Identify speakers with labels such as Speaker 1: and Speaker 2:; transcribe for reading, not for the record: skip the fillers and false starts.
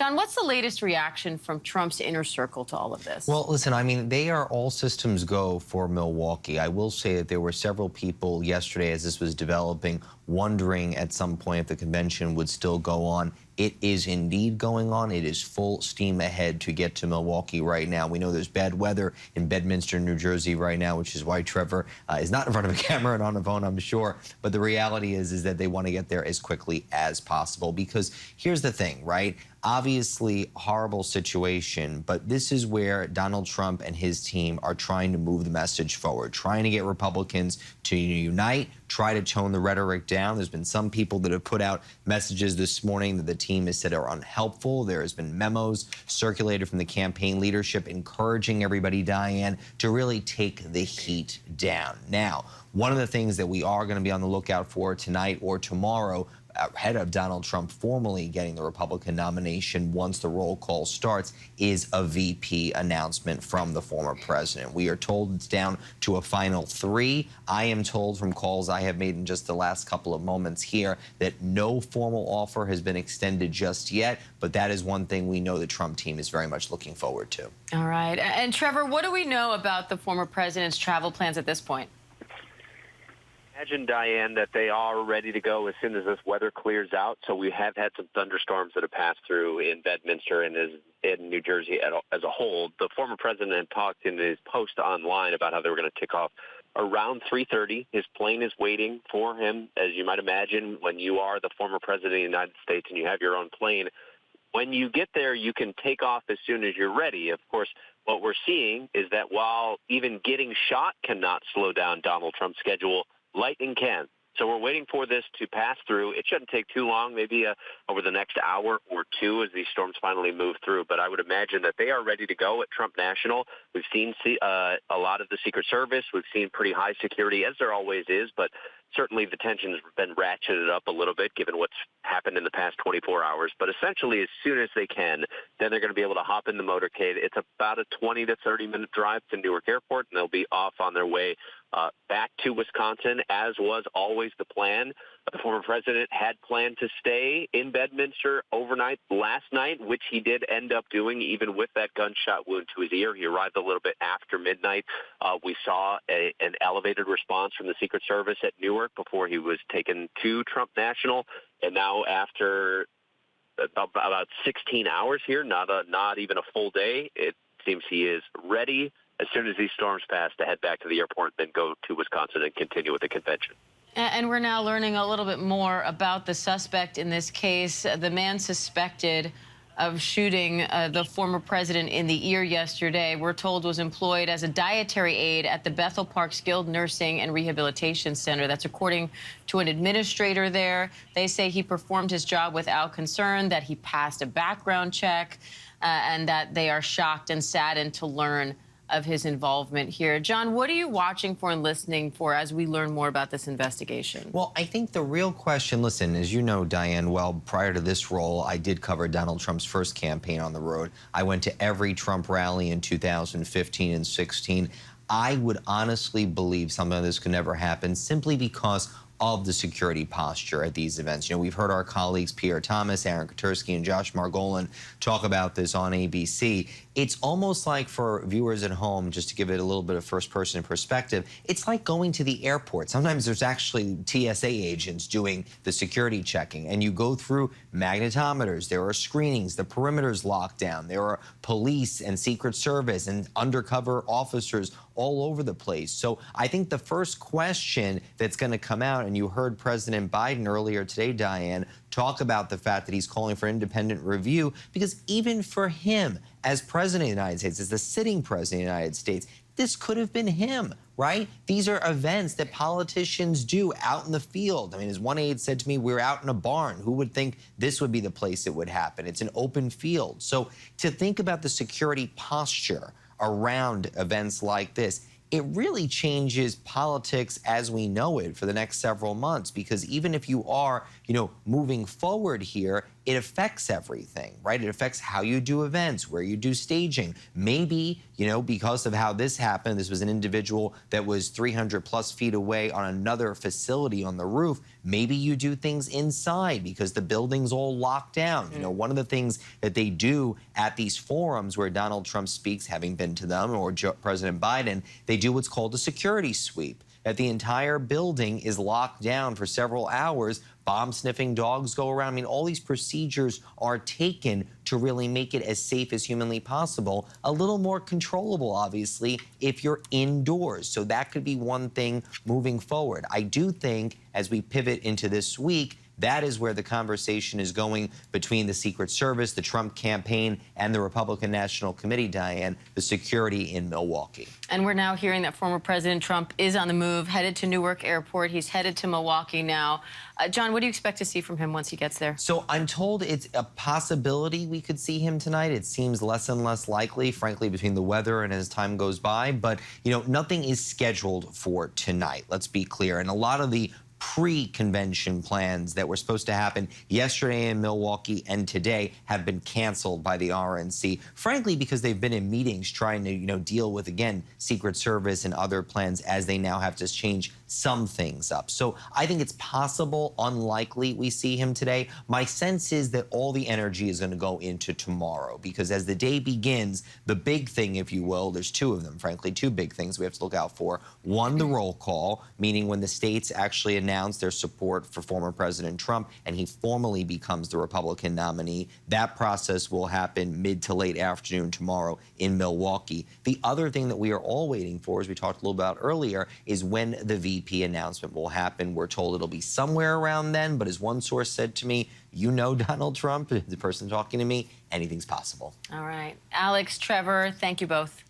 Speaker 1: John, what's the latest reaction from Trump's inner circle to all of this?
Speaker 2: Well, listen, I mean, they are all systems go for Milwaukee. I will say that there were several people yesterday as this was developing wondering at some point if the convention would still go on. It is indeed going on. It is full steam ahead to get to Milwaukee right now. We know there's bad weather in Bedminster, New Jersey right now, which is why Trevor is not in front of a camera and on a phone, I'm sure. But the reality is that they want to get there as quickly as possible, because here's the thing, right? Obviously, horrible situation, but this is where Donald Trump and his team are trying to move the message forward, trying to get Republicans to unite, try to tone the rhetoric down. There's been some people that have put out messages this morning that the team has said are unhelpful. There has been memos circulated from the campaign leadership encouraging everybody, Diane, to really take the heat down. Now, one of the things that we are going to be on the lookout for tonight or tomorrow, ahead of Donald Trump formally getting the Republican nomination once the roll call starts, is a VP announcement from the former president. We are told it's down to a final 3. I am told from calls I have made in just the last couple of moments here that no formal offer has been extended just yet, but that is one thing we know the Trump team is very much looking forward to.
Speaker 1: All right. And Trevor, what do we know about the former president's travel plans at this point?
Speaker 3: Imagine, Diane, that they are ready to go as soon as this weather clears out. So we have had some thunderstorms that have passed through in Bedminster and in New Jersey as a whole. The former president talked in his post online about how they were going to tick off around 3:30. His plane is waiting for him. As you might imagine, when you are the former president of the United States and you have your own plane, when you get there, you can take off as soon as you're ready. Of course, what we're seeing is that while even getting shot cannot slow down Donald Trump's schedule, lightning can. So we're waiting for this to pass through. It shouldn't take too long, maybe over the next hour or two as these storms finally move through. But I would imagine that they are ready to go at Trump National. We've seen a lot of the Secret Service. We've seen pretty high security, as there always is. But certainly the tensions have been ratcheted up a little bit given what's happened in the past 24 hours. But essentially, as soon as they can, then they're going to be able to hop in the motorcade. It's about a 20 to 30-minute drive to Newark Airport, and they'll be off on their way back to Wisconsin, as was always the plan. The former president had planned to stay in Bedminster overnight last night, which he did end up doing, even with that gunshot wound to his ear. He arrived a little bit after midnight. We saw an elevated response from the Secret Service at Newark before he was taken to Trump National. And now after about 16 hours here, not even a full day, it seems he is ready as soon as these storms pass to head back to the airport, then go to Wisconsin and continue with the convention.
Speaker 1: And we're now learning a little bit more about the suspect in this case. The man suspected of shooting the former president in the ear yesterday, we're told was employed as a dietary aide at the Bethel Park Skilled Nursing and Rehabilitation Center. That's according to an administrator there. They say he performed his job without concern, that he passed a background check, and that they are shocked and saddened to learn of his involvement here. John, what are you watching for and listening for as we learn more about this investigation?
Speaker 2: Well, I think the real question, listen, as you know, Diane, well, prior to this role, I did cover Donald Trump's first campaign on the road. I went to every Trump rally in 2015 and 16. I would honestly believe something like this could never happen simply because of the security posture at these events. You know, we've heard our colleagues Pierre Thomas, Aaron Katersky, and Josh Margolin talk about this on ABC. It's almost like, for viewers at home, just to give it a little bit of first-person perspective, it's like going to the airport. Sometimes there's actually TSA agents doing the security checking, and you go through magnetometers, there are screenings, the perimeter's locked down, there are police and Secret Service and undercover officers all over the place. So I think the first question that's going to come out, and you heard President Biden earlier today, Diane, talk about the fact that he's calling for independent review, because even for him, as president of the United States, as the sitting president of the United States, this could have been him, right? These are events that politicians do out in the field. I mean, as one aide said to me, we're out in a barn. Who would think this would be the place it would happen? It's an open field. So to think about the security posture around events like this, it really changes politics as we know it for the next several months, because even if you are, moving forward here, it affects everything, right? It affects how you do events, where you do staging. Maybe, you know, because of how this happened, this was an individual that was 300+ feet away on another facility on the roof. Maybe you do things inside because the building's all locked down. You know, one of the things that they do at these forums where Donald Trump speaks, having been to them, or President Biden, they do what's called a security sweep, that the entire building is locked down for several hours. Bomb-sniffing dogs go around. I mean, all these procedures are taken to really make it as safe as humanly possible, a little more controllable, obviously, if you're indoors. So that could be one thing moving forward. I do think, as we pivot into this week, that is where the conversation is going between the Secret Service, the Trump campaign, and the Republican National Committee, Diane, the security in Milwaukee.
Speaker 1: And we're now hearing that former President Trump is on the move, headed to Newark Airport. He's headed to Milwaukee now. John, what do you expect to see from him once he gets there?
Speaker 2: So I'm told it's a possibility we could see him tonight. It seems less and less likely, frankly, between the weather and as time goes by. But, you know, nothing is scheduled for tonight. Let's be clear. And a lot of the pre-convention plans that were supposed to happen yesterday in Milwaukee and today have been canceled by the RNC, frankly, because they've been in meetings trying to, you know, deal with, again, Secret Service and other plans as they now have to change some things up. So I think it's possible, unlikely we see him today. My sense is that all the energy is going to go into tomorrow, because as the day begins, the big thing, if you will, there's two of them, frankly, two big things we have to look out for. One, the roll call, meaning when the states actually announce their support for former President Trump and he formally becomes the Republican nominee. That process will happen mid to late afternoon tomorrow in Milwaukee. The other thing that we are all waiting for, as we talked a little about earlier, is when the VP announcement will happen. We're told it'll be somewhere around then, but as one source said to me, you know Donald Trump, the person talking to me, anything's possible.
Speaker 1: All right. Alex, Trevor, thank you both.